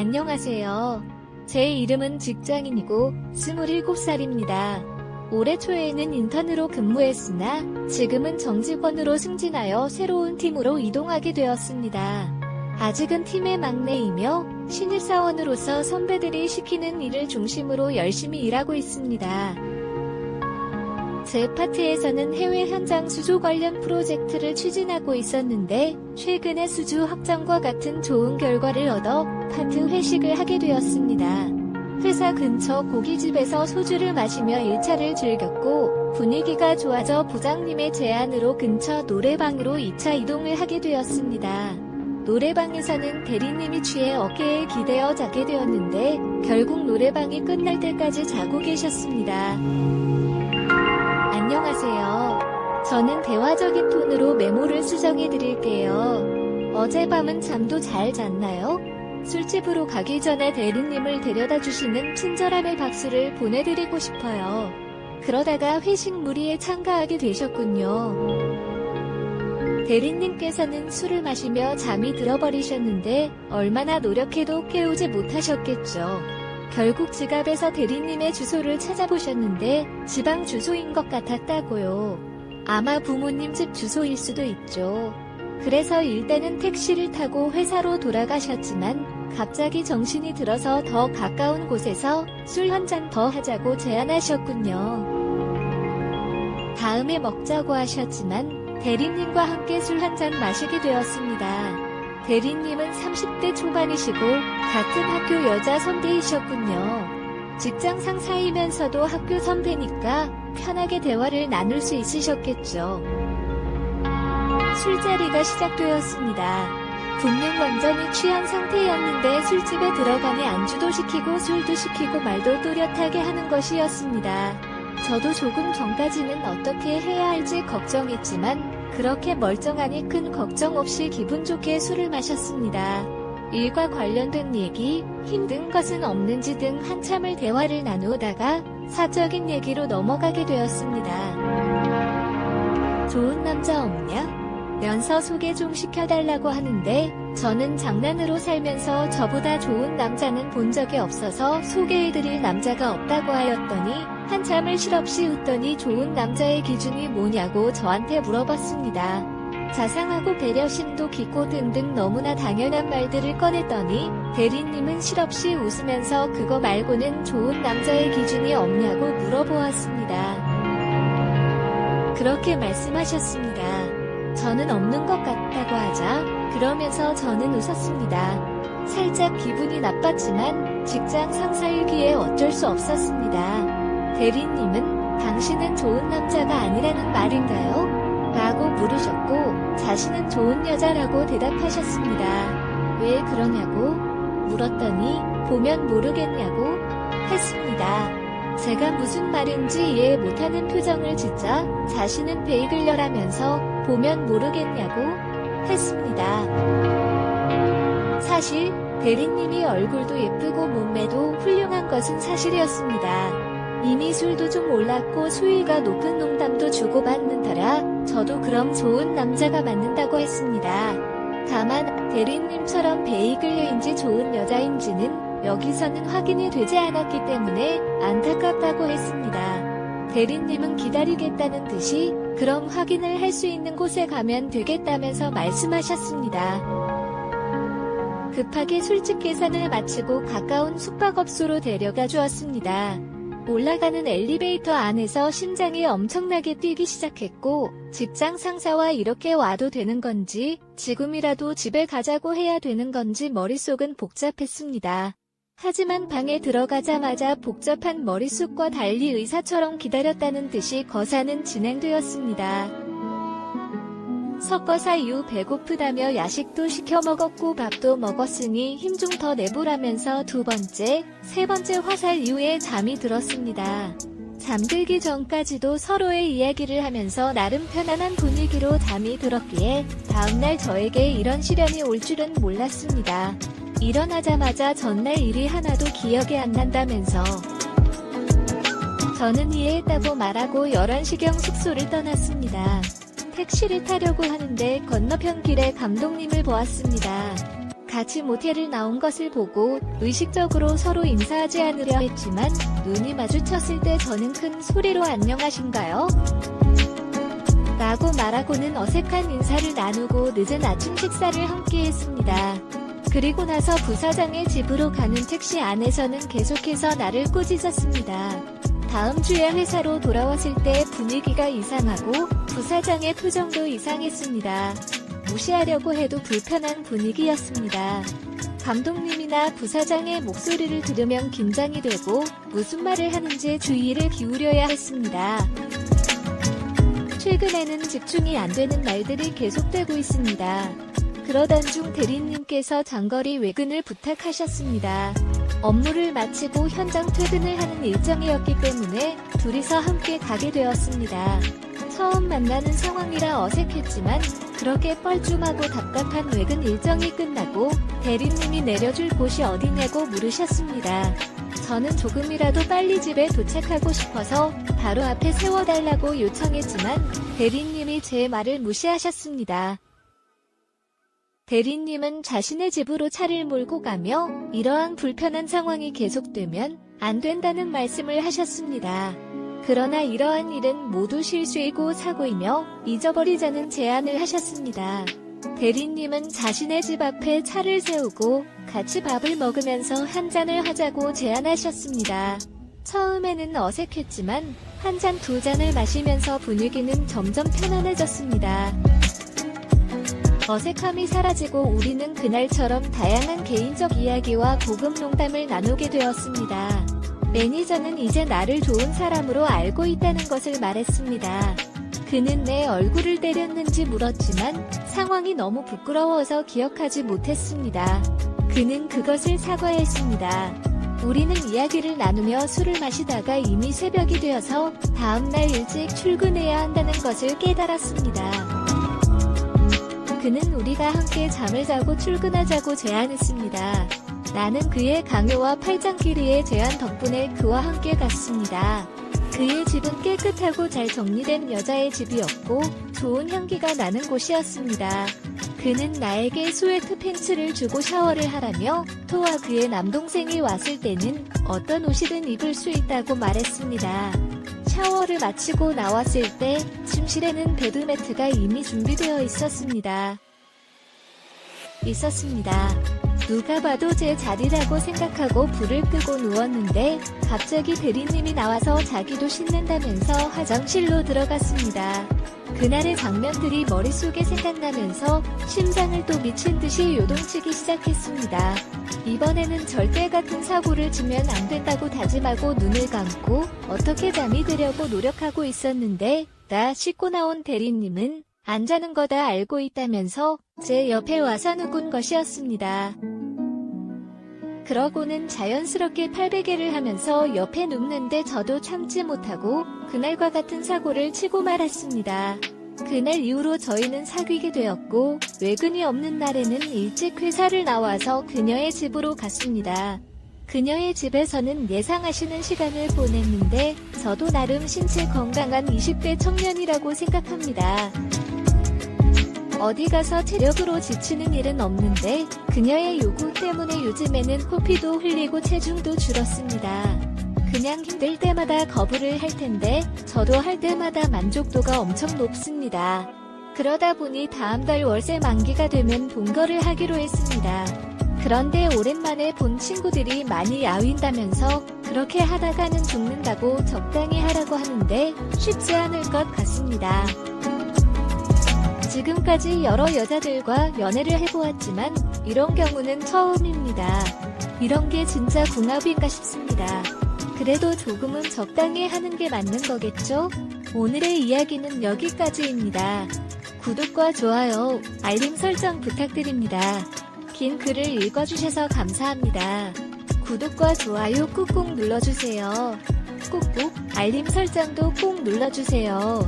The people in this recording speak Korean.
안녕하세요. 제 이름은 직장인이고 27살입니다. 올해 초에는 인턴으로 근무했으나 지금은 정직원으로 승진하여 새로운 팀으로 이동하게 되었습니다. 아직은 팀의 막내이며 신입사원으로서 선배들이 시키는 일을 중심으로 열심히 일하고 있습니다. 제 파트에서는 해외 현장 수조 관련 프로젝트를 추진하고 있었는데 최근에 수주 확장과 같은 좋은 결과를 얻어 파트 회식을 하게 되었습니다. 회사 근처 고깃집에서 소주를 마시며 1차를 즐겼고 분위기가 좋아져 부장님의 제안으로 근처 노래방으로 2차 이동을 하게 되었습니다. 노래방에서는 대리님이 취해 어깨에 기대어 자게 되었는데 결국 노래방이 끝날 때까지 자고 계셨습니다. 안녕하세요. 저는 대화적인 톤으로 메모를 수정해 드릴게요. 어젯밤은 잠도 잘 잤나요? 술집으로 가기 전에 대리님을 데려다 주시는 친절함의 박수를 보내드리고 싶어요. 그러다가 회식 무리에 참가하게 되셨군요. 대리님께서는 술을 마시며 잠이 들어버리셨는데 얼마나 노력해도 깨우지 못하셨겠죠. 결국 지갑에서 대리님의 주소를 찾아보셨는데 지방 주소인 것 같았다고요. 아마 부모님 집 주소일 수도 있죠. 그래서 일단은 택시를 타고 회사로 돌아가셨지만 갑자기 정신이 들어서 더 가까운 곳에서 술 한 잔 더 하자고 제안하셨군요. 다음에 먹자고 하셨지만 대리님과 함께 술 한 잔 마시게 되었습니다. 대리님은 30대 초반이시고 같은 학교 여자 선배이셨군요. 직장상 사이면서도 학교 선배니까 편하게 대화를 나눌 수 있으셨겠죠. 술자리가 시작되었습니다. 분명 완전히 취한 상태였는데 술집에 들어가니 안주도 시키고 술도 시키고 말도 또렷하게 하는 것이었습니다. 저도 조금 전까지는 어떻게 해야 할지 걱정했지만 그렇게 멀쩡하니 큰 걱정 없이 기분 좋게 술을 마셨습니다. 일과 관련된 얘기, 힘든 것은 없는지 등 한참을 대화를 나누다가 사적인 얘기로 넘어가게 되었습니다. 좋은 남자 없냐? 면서 소개 좀 시켜달라고 하는데 저는 장난으로 살면서 저보다 좋은 남자는 본 적이 없어서 소개해드릴 남자가 없다고 하였더니 한참을 실없이 웃더니 좋은 남자의 기준이 뭐냐고 저한테 물어봤습니다. 자상하고 배려심도 깊고 등등 너무나 당연한 말들을 꺼냈더니 대리님은 실없이 웃으면서 그거 말고는 좋은 남자의 기준이 없냐고 물어보았습니다. 그렇게 말씀하셨습니다. 저는 없는 것 같다고 하자 그러면서 저는 웃었습니다. 살짝 기분이 나빴지만 직장 상사이기에 어쩔 수 없었습니다. 대리님은 당신은 좋은 남자가 아니라는 말인가요? 라고 물으셨고 자신은 좋은 여자라고 대답하셨습니다. 왜 그러냐고 물었더니 보면 모르겠냐고 했습니다. 제가 무슨 말인지 이해 못하는 표정을 짓자 자신은 베이글녀라면서 보면 모르겠냐고 했습니다. 사실 대리님이 얼굴도 예쁘고 몸매도 훌륭한 것은 사실이었습니다. 이미 술도 좀 올랐고 수위가 높은 농담도 주고받는 터라 저도 그럼 좋은 남자가 맞는다고 했습니다. 다만 대리님처럼 베이글녀인지 좋은 여자인지는 여기서는 확인이 되지 않았기 때문에 안타깝다고 했습니다. 대리님은 기다리겠다는 듯이 그럼 확인을 할 수 있는 곳에 가면 되겠다면서 말씀하셨습니다. 급하게 술집 계산을 마치고 가까운 숙박업소로 데려가 주었습니다. 올라가는 엘리베이터 안에서 심장이 엄청나게 뛰기 시작했고 직장 상사와 이렇게 와도 되는 건지 지금이라도 집에 가자고 해야 되는 건지 머릿속은 복잡했습니다. 하지만 방에 들어가자마자 복잡한 머릿속과 달리 의사처럼 기다렸다는 듯이 거사는 진행되었습니다. 석거사 이후 배고프다며 야식도 시켜 먹었고 밥도 먹었으니 힘 좀 더 내보라면서 두 번째, 세 번째 화살 이후에 잠이 들었습니다. 잠들기 전까지도 서로의 이야기를 하면서 나름 편안한 분위기로 잠이 들었기에 다음날 저에게 이런 시련이 올 줄은 몰랐습니다. 일어나자마자 전날 일이 하나도 기억이 안 난다면서 저는 이해했다고 말하고 11시경 숙소를 떠났습니다. 택시를 타려고 하는데 건너편 길에 감독님을 보았습니다. 같이 모텔을 나온 것을 보고 의식적으로 서로 인사하지 않으려 했지만 눈이 마주쳤을 때 저는 큰 소리로 안녕하신가요? 라고 말하고는 어색한 인사를 나누고 늦은 아침 식사를 함께 했습니다. 그리고 나서 부사장의 집으로 가는 택시 안에서는 계속해서 나를 꾸짖었습니다. 다음 주에 회사로 돌아왔을 때 분위기가 이상하고 부사장의 표정도 이상했습니다. 무시하려고 해도 불편한 분위기였습니다. 감독님이나 부사장의 목소리를 들으면 긴장이 되고 무슨 말을 하는지 주의를 기울여야 했습니다. 최근에는 집중이 안 되는 말들이 계속되고 있습니다. 그러던 중 대리님께서 장거리 외근을 부탁하셨습니다. 업무를 마치고 현장 퇴근을 하는 일정이었기 때문에 둘이서 함께 가게 되었습니다. 처음 만나는 상황이라 어색했지만 그렇게 뻘쭘하고 답답한 외근 일정이 끝나고 대리님이 내려줄 곳이 어디냐고 물으셨습니다. 저는 조금이라도 빨리 집에 도착하고 싶어서 바로 앞에 세워달라고 요청했지만 대리님이 제 말을 무시하셨습니다. 대리님은 자신의 집으로 차를 몰고 가며 이러한 불편한 상황이 계속되면 안 된다는 말씀을 하셨습니다. 그러나 이러한 일은 모두 실수이고 사고이며 잊어버리자는 제안을 하셨습니다. 대리님은 자신의 집 앞에 차를 세우고 같이 밥을 먹으면서 한잔을 하자고 제안하셨습니다. 처음에는 어색했지만 한 잔 두 잔을 마시면서 분위기는 점점 편안해졌습니다. 어색함이 사라지고 우리는 그날처럼 다양한 개인적 이야기와 고급 농담을 나누게 되었습니다. 매니저는 이제 나를 좋은 사람으로 알고 있다는 것을 말했습니다. 그는 내 얼굴을 때렸는지 물었지만 상황이 너무 부끄러워서 기억하지 못했습니다. 그는 그것을 사과했습니다. 우리는 이야기를 나누며 술을 마시다가 이미 새벽이 되어서 다음날 일찍 출근해야 한다는 것을 깨달았습니다. 그는 우리가 함께 잠을 자고 출근하자고 제안했습니다. 나는 그의 강요와 팔짱끼리의 제안 덕분에 그와 함께 갔습니다. 그의 집은 깨끗하고 잘 정리된 여자의 집이었고 좋은 향기가 나는 곳이었습니다. 그는 나에게 스웨트 팬츠를 주고 샤워를 하라며 토와 그의 남동생이 왔을 때는 어떤 옷이든 입을 수 있다고 말했습니다. 샤워를 마치고 나왔을 때 침실에는 베드매트가 이미 준비되어 있었습니다. 누가 봐도 제 자리라고 생각하고 불을 끄고 누웠는데 갑자기 대리님이 나와서 자기도 씻는다면서 화장실로 들어갔습니다. 그날의 장면들이 머릿속에 생각나면서 심장을 또 미친 듯이 요동치기 시작했습니다. 이번에는 절대 같은 사고를 치면 안 된다고 다짐하고 눈을 감고 어떻게 잠이 들려고 노력하고 있었는데 나 씻고 나온 대리님은 안 자는 거 다 알고 있다면서 제 옆에 와서 누군 것이었습니다. 그러고는 자연스럽게 팔베개를 하면서 옆에 눕는데 저도 참지 못하고 그날과 같은 사고를 치고 말았습니다. 그날 이후로 저희는 사귀게 되었고 외근이 없는 날에는 일찍 회사를 나와서 그녀의 집으로 갔습니다. 그녀의 집에서는 예상하시는 시간을 보냈는데 저도 나름 신체 건강한 20대 청년이라고 생각합니다. 어디 가서 체력으로 지치는 일은 없는데 그녀의 요구 때문에 요즘에는 코피도 흘리고 체중도 줄었습니다. 그냥 힘들 때마다 거부를 할 텐데 저도 할 때마다 만족도가 엄청 높습니다. 그러다 보니 다음 달 월세 만기가 되면 동거를 하기로 했습니다. 그런데 오랜만에 본 친구들이 많이 야윈다면서 그렇게 하다가는 죽는다고 적당히 하라고 하는데 쉽지 않을 것 같습니다. 지금까지 여러 여자들과 연애를 해보았지만 이런 경우는 처음입니다. 이런 게 진짜 궁합인가 싶습니다. 그래도 조금은 적당히 하는 게 맞는 거겠죠? 오늘의 이야기는 여기까지입니다. 구독과 좋아요, 알림 설정 부탁드립니다. 긴 글을 읽어주셔서 감사합니다. 구독과 좋아요 꾹꾹 눌러주세요. 꾹꾹 알림 설정도 꼭 눌러주세요.